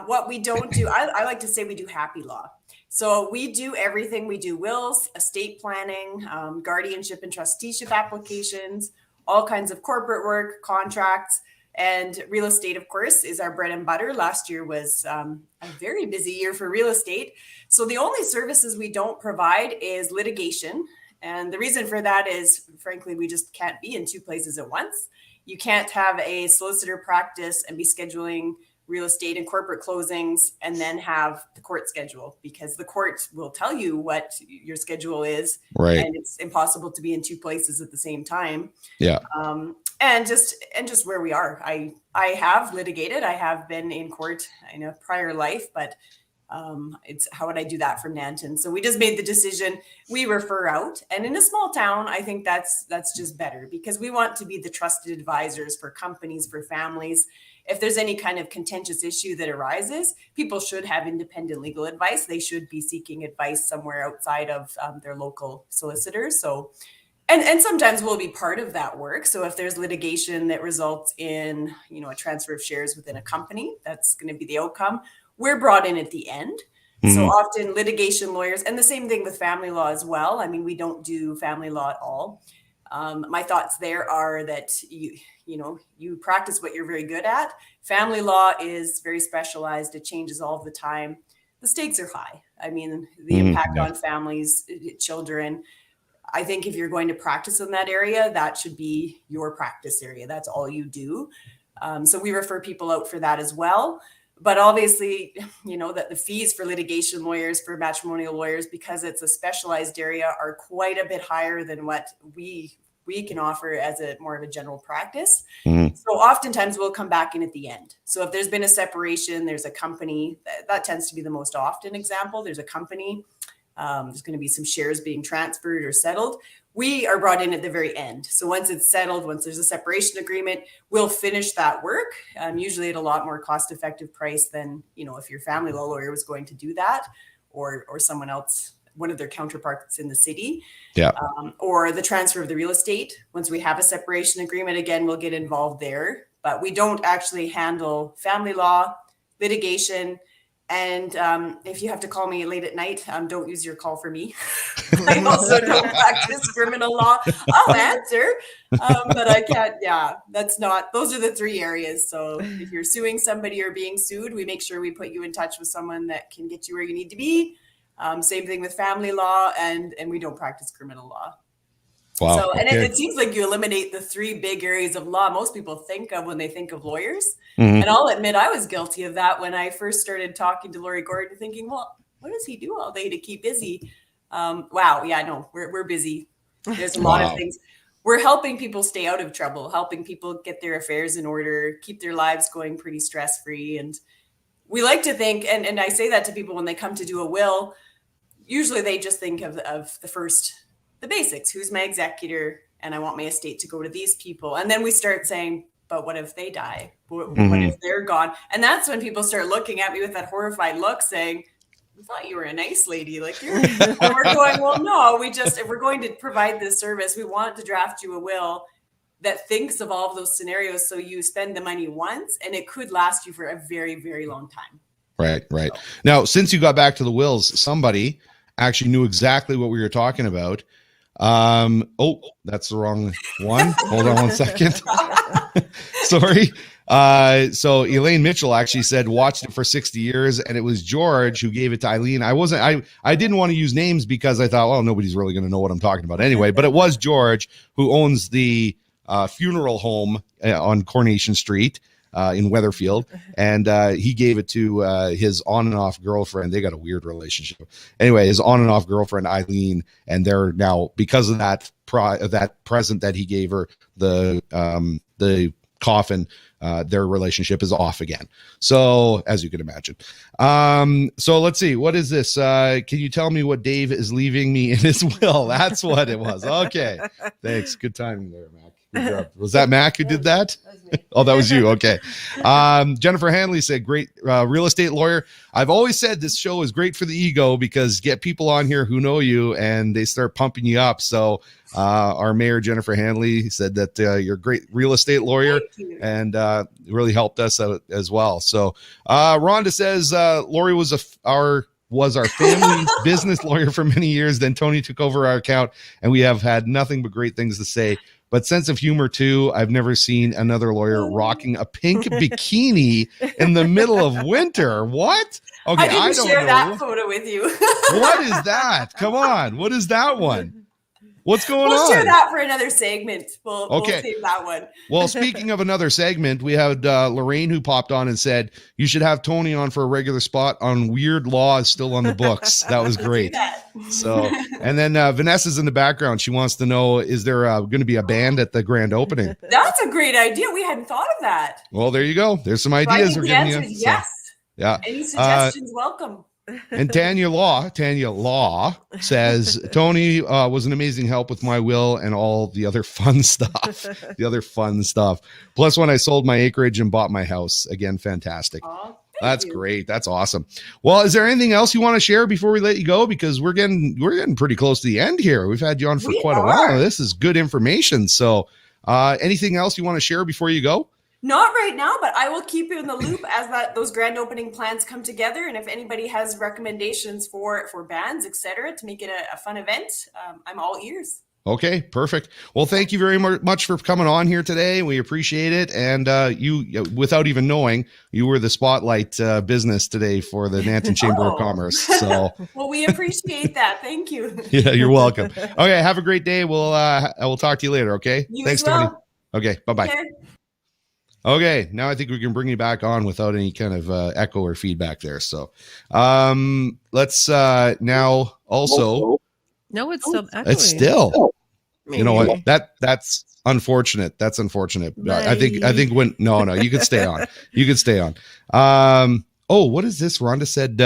What we don't do, I like to say we do happy law. So we do everything. We do wills, estate planning, guardianship and trusteeship applications, all kinds of corporate work, contracts, and real estate, of course, is our bread and butter. Last year was a very busy year for real estate. So the only services we don't provide is litigation. And the reason for that is, frankly, we just can't be in two places at once. You can't have a solicitor practice and be scheduling real estate and corporate closings and then have the court schedule, because the court will tell you what your schedule is. Right. And it's impossible to be in two places at the same time. Yeah. And just where we are. I have litigated. I have been in court in a prior life, but it's how would I do that from Nanton? So we just made the decision. We refer out, and in a small town, I think that's just better, because we want to be the trusted advisors for companies, for families. If there's any kind of contentious issue that arises, people should have independent legal advice. They should be seeking advice somewhere outside of their local solicitors. So, and sometimes we'll be part of that work. So if there's litigation that results in, a transfer of shares within a company, that's going to be the outcome. We're brought in at the end. Mm-hmm. So often litigation lawyers, and the same thing with family law as well. I mean, we don't do family law at all. My thoughts there are that you practice what you're very good at. Family law is very specialized. It changes all the time. The stakes are high. I mean, the impact on families, children. I think if you're going to practice in that area, that should be your practice area. That's all you do. So we refer people out for that as well. But obviously, that the fees for litigation lawyers, for matrimonial lawyers, because it's a specialized area, are quite a bit higher than what we can offer as a more of a general practice. Mm-hmm. So oftentimes we'll come back in at the end. So if there's been a separation, there's a company, that tends to be the most often example. There's a company, there's going to be some shares being transferred or settled. We are brought in at the very end. So once it's settled, once there's a separation agreement, we'll finish that work, usually at a lot more cost-effective price than, if your family law lawyer was going to do that, or someone else, one of their counterparts in the city. Yeah. Or the transfer of the real estate. Once we have a separation agreement, again, we'll get involved there. But we don't actually handle family law, litigation. And if you have to call me late at night, don't use your call for me. I also don't practice criminal law. I'll answer, but I can't. Yeah, those are the three areas. So if you're suing somebody or being sued, we make sure we put you in touch with someone that can get you where you need to be. Same thing with family law, and we don't practice criminal law. Wow. So, and okay. it seems like you eliminate the three big areas of law most people think of when they think of lawyers. Mhm. And I'll admit I was guilty of that when I first started talking to Lori Gordon, thinking, well, what does he do all day to keep busy? Wow. Yeah, no, we're busy. There's a lot of things. We're helping people stay out of trouble, helping people get their affairs in order, keep their lives going pretty stress-free. And we like to think, and I say that to people when they come to do a will, usually they just think of the basics. Who's my executor? And I want my estate to go to these people. And then we start saying, but what if they die? What if they're gone? And that's when people start looking at me with that horrified look saying, I thought you were a nice lady. Like we're going, well, no, if we're going to provide this service, we want to draft you a will that thinks of all of those scenarios. So you spend the money once and it could last you for a very, very long time. Right. Now, since you got back to the wills, somebody actually knew exactly what we were talking about. Oh, that's the wrong one. Hold on one second. Sorry. So Elaine Mitchell actually said watched it for 60 years, and it was George who gave it to Eileen. I didn't want to use names because I thought, well, nobody's really going to know what I'm talking about anyway. But it was George who owns the funeral home on Coronation Street in Weatherfield, and he gave it to his on and off girlfriend. They got a weird relationship. Anyway, his on and off girlfriend Eileen, and they're now, because of that present that he gave her, the coffin, their relationship is off again. So, as you can imagine. So let's see. What is this? Can you tell me what Dave is leaving me in his will? That's what it was. Okay. Thanks. Good timing there, Mac. Good job. Was that Mac who did that? Oh, that was you. Okay. Jennifer Hanley said, great real estate lawyer. I've always said this show is great for the ego because get people on here who know you and they start pumping you up. So our mayor, Jennifer Hanley, said that you're a great real estate lawyer and really helped us out as well. So Rhonda says Lori was our family business lawyer for many years. Then Tony took over our account and we have had nothing but great things to say. But sense of humor, too. I've never seen another lawyer rocking a pink bikini in the middle of winter. What? Okay, I didn't share that photo with you. What is that? Come on. What is that one? What's going on? We'll share that for another segment. We'll save that one. Well, speaking of another segment, we had Lorraine who popped on and said, you should have Tony on for a regular spot on weird laws still on the books. That was great. So, and then Vanessa's in the background. She wants to know, is there going to be a band at the grand opening? That's a great idea. We hadn't thought of that. Well, there you go. There's some ideas. So the answer is yes. So, yeah. Any suggestions, welcome. And Tanya Law says, Tony was an amazing help with my will and all the other fun stuff. Plus, when I sold my acreage and bought my house, again, fantastic. That's great. That's awesome. Well, is there anything else you want to share before we let you go? Because we're getting pretty close to the end here. We've had you on for quite a while. This is good information. So anything else you want to share before you go? Not right now, but I will keep you in the loop as those grand opening plans come together. And if anybody has recommendations for bands, etc., to make it a fun event, I'm all ears. Okay, perfect. Well, thank you very much for coming on here today. We appreciate it. And you, without even knowing, you were the spotlight business today for the Nanton Chamber of Commerce. So, well, we appreciate that. Thank you. Yeah, you're welcome. Okay, have a great day. I will talk to you later. Okay. Thanks, Tony. Okay, bye-bye. Okay, now I think we can bring you back on without any kind of echo or feedback there. So let's now also. No, it's still echoing. It's still. You know what? That's unfortunate. That's unfortunate. I think when no, you could stay on. You could stay on. Oh, what is this? Rhonda said,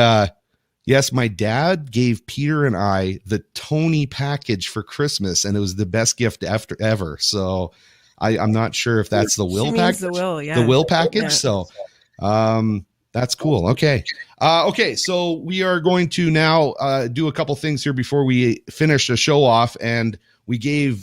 yes, my dad gave Peter and I the Tony package for Christmas, and it was the best gift ever. So I'm not sure if that's the will package. The will package. Yeah. So that's cool. Okay. Okay. So we are going to now do a couple things here before we finish the show off. And we gave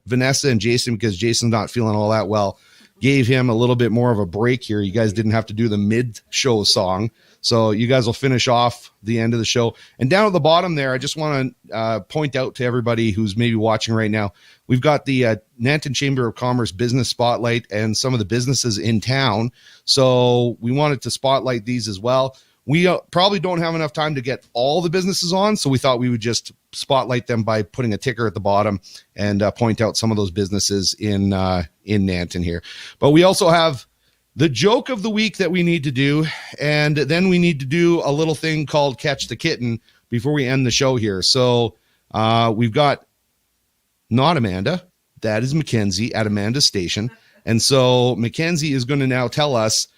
Vanessa and Jason, because Jason's not feeling all that well, gave him a little bit more of a break here. You guys didn't have to do the mid-show song. So you guys will finish off the end of the show. And down at the bottom there, I just want to point out to everybody who's maybe watching right now, we've got the Nanton Chamber of Commerce Business Spotlight and some of the businesses in town. So we wanted to spotlight these as well. We probably don't have enough time to get all the businesses on, so we thought we would just spotlight them by putting a ticker at the bottom and point out some of those businesses in Nanton here. But we also have the joke of the week that we need to do, and then we need to do a little thing called Catch the Kitten before we end the show here. So we've got not Amanda, that is Makenzie at Amanda's station. And so Makenzie is going to now tell us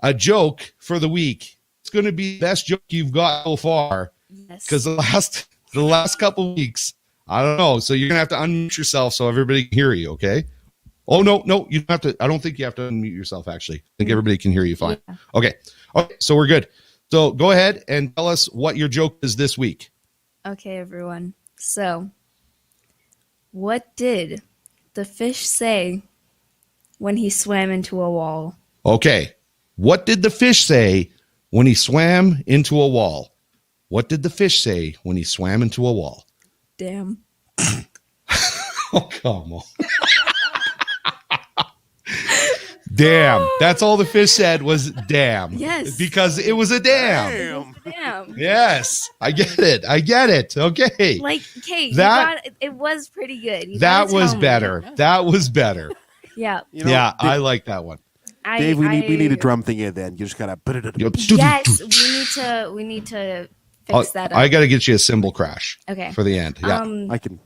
a joke for the week. It's going to be the best joke you've got so far. Yes. Because the last couple of weeks, I don't know. So you're going to have to unmute yourself so everybody can hear you, okay? Oh, no, you don't have to. I don't think you have to unmute yourself, actually. I think everybody can hear you fine. Yeah. Okay, so we're good. So go ahead and tell us what your joke is this week. Okay, everyone. So, what did the fish say when he swam into a wall? Okay. What did the fish say when he swam into a wall? What did the fish say when he swam into a wall? Damn. Oh, come on. Damn. That's all the fish said was damn. Yes. Because it was a dam. Damn. Yes. I get it. Okay. Like, okay, it was pretty good. That was better. That was better. Yeah. I like that one. Dave, we need a drum thing in then. You just gotta put it in. Yes, we need to fix that up. I gotta get you a cymbal crash. Okay. For the end. Yeah. I can.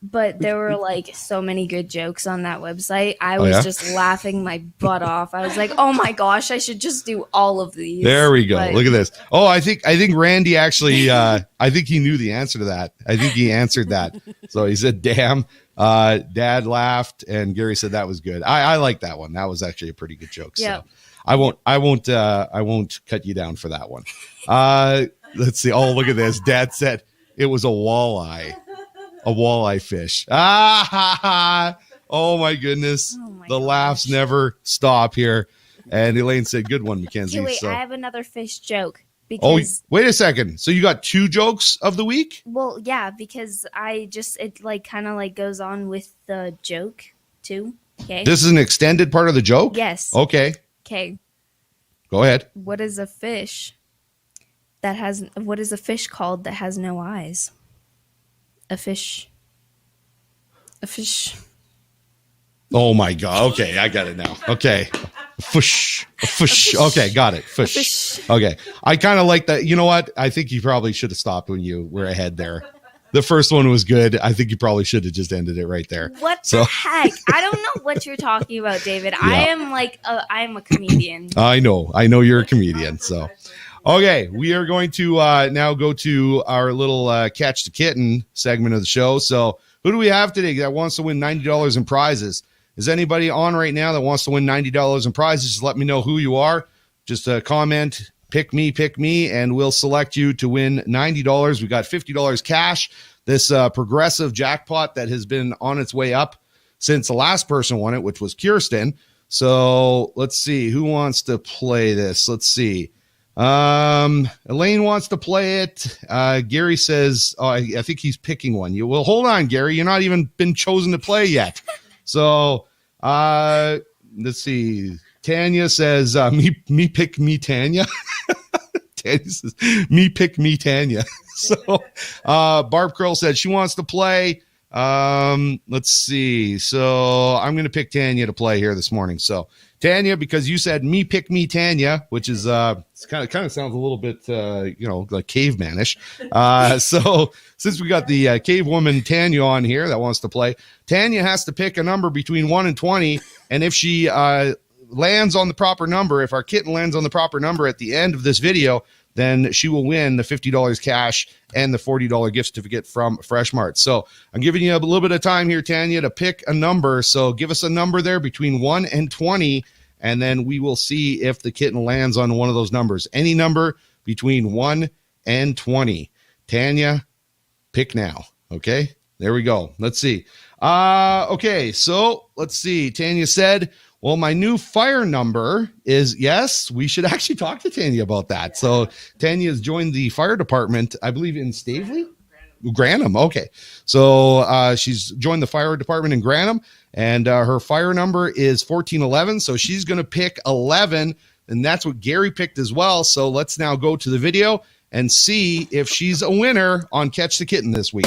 But there were like so many good jokes on that website. I was just laughing my butt off. I was like, "Oh my gosh, I should just do all of these." There we go. Look at this. Oh, I think Randy actually. I think he knew the answer to that. I think he answered that. So he said, "Damn." Dad laughed, and Gary said that was good. I like that one. That was actually a pretty good joke. Yeah. So I won't cut you down for that one. Let's see. Oh, look at this. Dad said it was a walleye. A walleye fish. Oh my goodness. The laughs never stop here. And Elaine said, good one, Makenzie. Okay, wait, I have another fish joke. Oh, wait a second. So you got 2 jokes of the week? Well, yeah, because it like kind of like goes on with the joke too. Okay. This is an extended part of the joke? Yes. Okay. Okay. Go ahead. What is a fish called that has no eyes? A fish. Oh my God. Okay, I got it now. Okay. Fish. Okay, got it. Fish. Okay. I kind of like that. You know what? I think you probably should have stopped when you were ahead there. The first one was good. I think you probably should have just ended it right there. What the heck? I don't know what you're talking about, David. Yeah. I'm a comedian. I know you're a comedian. So, okay, we are going to now go to our little Catch the Kitten segment of the show. So who do we have today that wants to win $90 in prizes? Is anybody on right now that wants to win $90 in prizes? Just let me know who you are. Just comment, pick me, and we'll select you to win $90. We got $50 cash. This progressive jackpot that has been on its way up since the last person won it, which was Kirsten. So let's see who wants to play this. Let's see. Elaine wants to play it. Gary says, I think he's picking one. Well, hold on, Gary. You're not even been chosen to play yet. So, let's see. Tanya says, me pick me, Tanya. Tanya says, me pick me, Tanya. So, Barb Curl said she wants to play. Let's see. So I'm going to pick Tanya to play here this morning. So Tanya, because you said me pick me, Tanya, which is, it's kind of sounds a little bit, like cavemanish. So since we got the cave woman Tanya on here that wants to play, Tanya has to pick a number between 1 and 20. And if she, lands on the proper number, if our kitten lands on the proper number at the end of this video, then she will win the $50 cash and the $40 gift certificate from Fresh Mart. So I'm giving you a little bit of time here, Tanya, to pick a number. So give us a number there between 1 and 20, and then we will see if the kitten lands on one of those numbers. Any number between 1 and 20. Tanya, pick now. Okay, there we go. Let's see. Okay, so let's see. Tanya said, well, my new fire number is, yes, we should actually talk to Tanya about that. So Tanya has joined the fire department, I believe, in Stavely? Grantham. Okay. So she's joined the fire department in Grantham, and her fire number is 1411. So she's going to pick 11. And that's what Gary picked as well. So let's now go to the video and see if she's a winner on Catch the Kitten this week.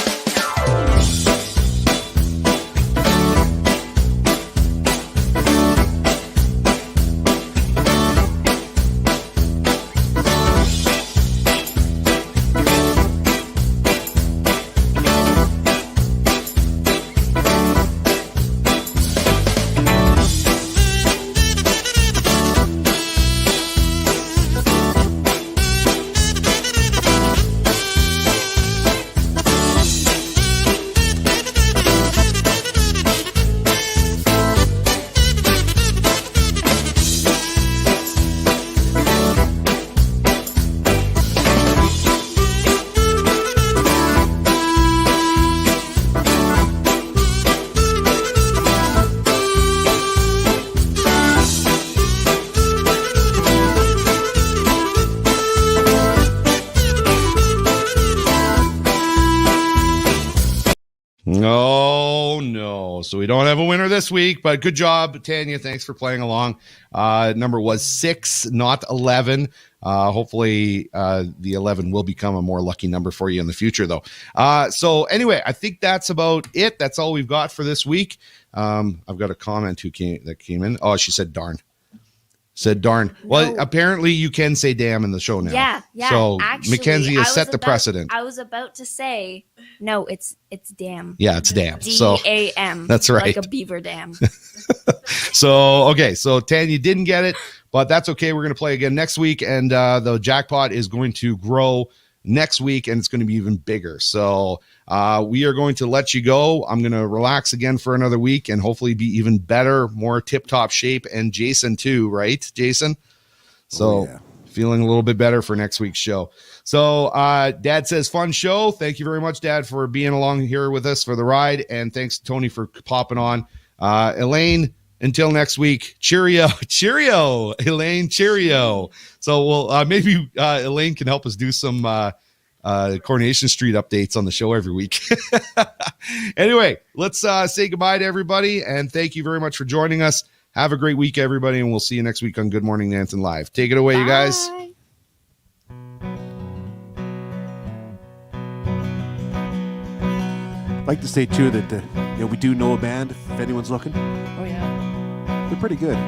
Oh, no. So we don't have a winner this week, but good job, Tanya. Thanks for playing along. Number was 6, not 11. Hopefully the 11 will become a more lucky number for you in the future, though. So anyway, I think that's about it. That's all we've got for this week. I've got a comment that came in. Oh, she said darn. Said darn. No. Well, apparently you can say damn in the show now. Yeah. So actually, Makenzie has set the precedent. I was about to say, no, it's damn. Yeah, it's damn. D-A-M. That's right. Like a beaver dam. So Tanya didn't get it, but that's okay. We're going to play again next week, and the jackpot is going to grow next week, and it's going to be even bigger. So we are going to let you go. I'm going to relax again for another week and hopefully be even better, more tip-top shape, and Jason too, right, Jason? So feeling a little bit better for next week's show. So Dad says, fun show. Thank you very much, Dad, for being along here with us for the ride, and thanks, Tony, for popping on. Elaine, until next week, cheerio, Elaine, cheerio. So we'll maybe Elaine can help us do some Coronation Street updates on the show every week. Anyway, let's say goodbye to everybody, and thank you very much for joining us. Have a great week, everybody, and we'll see you next week on Good Morning Nanton Live. Take it away, you guys. I'd like to say, too, that we do know a band, if anyone's looking. Oh, yeah. They're pretty good.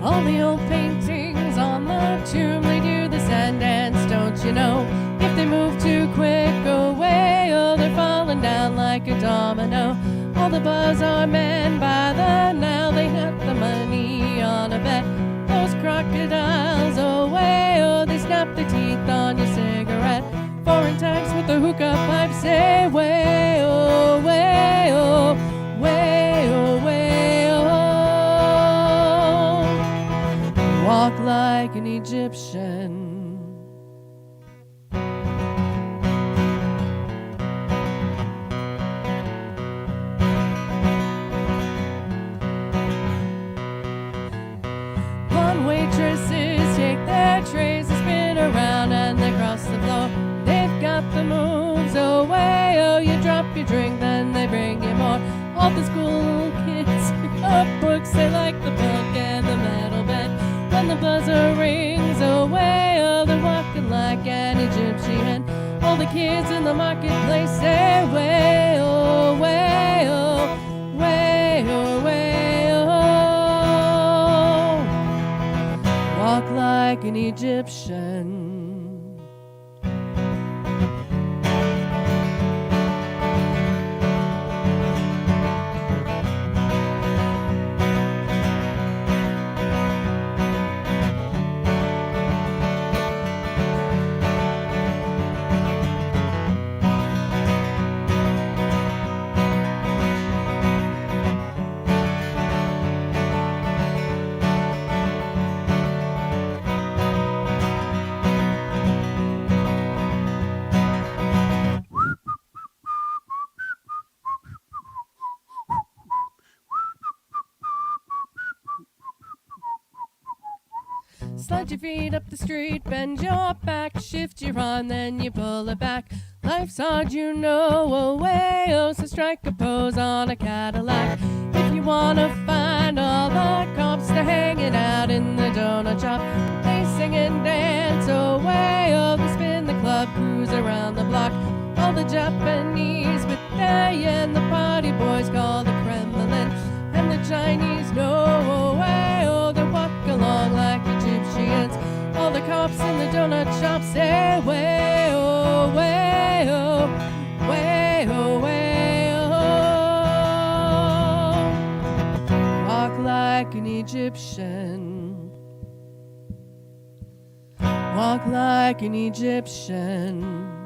All the old paintings on the tomb, they do the sand dance, don't you know? If they move too quick away, oh, they're falling down like a domino. All the buzz are men by the now, they have the money on a bet. Those crocodiles away, oh, they snap their teeth on your cigarette. Foreign types with the hookah pipe say, way, oh, way, oh, way, oh, way, oh. Walk like an Egyptian. Blonde waitresses take their trays and spin around and they cross the floor. They've got the moves away, oh, you drop your drink, then they bring you more. All the school kids pick up books, they like the punk and the metal band. When the buzzer rings away, oh, they're walking like an Egyptian. All the kids in the marketplace say, way, oh, way, oh, way, oh, way, oh. Walk like an Egyptian. Slide your feet up the street, bend your back, shift your arm, then you pull it back. Life's hard, you know, away, oh, so strike a pose on a Cadillac. If You wanna find all the cops, they're hanging out in the donut shop. They sing and dance away, oh, they spin the club, cruise around the block. All the Japanese with they and the party boys call the Kremlin. And the Chinese know way, oh, they walk along like Egyptians. All the cops in the donut shop say way, oh, way, oh, way, oh, way, oh. Walk like an Egyptian. Walk like an Egyptian.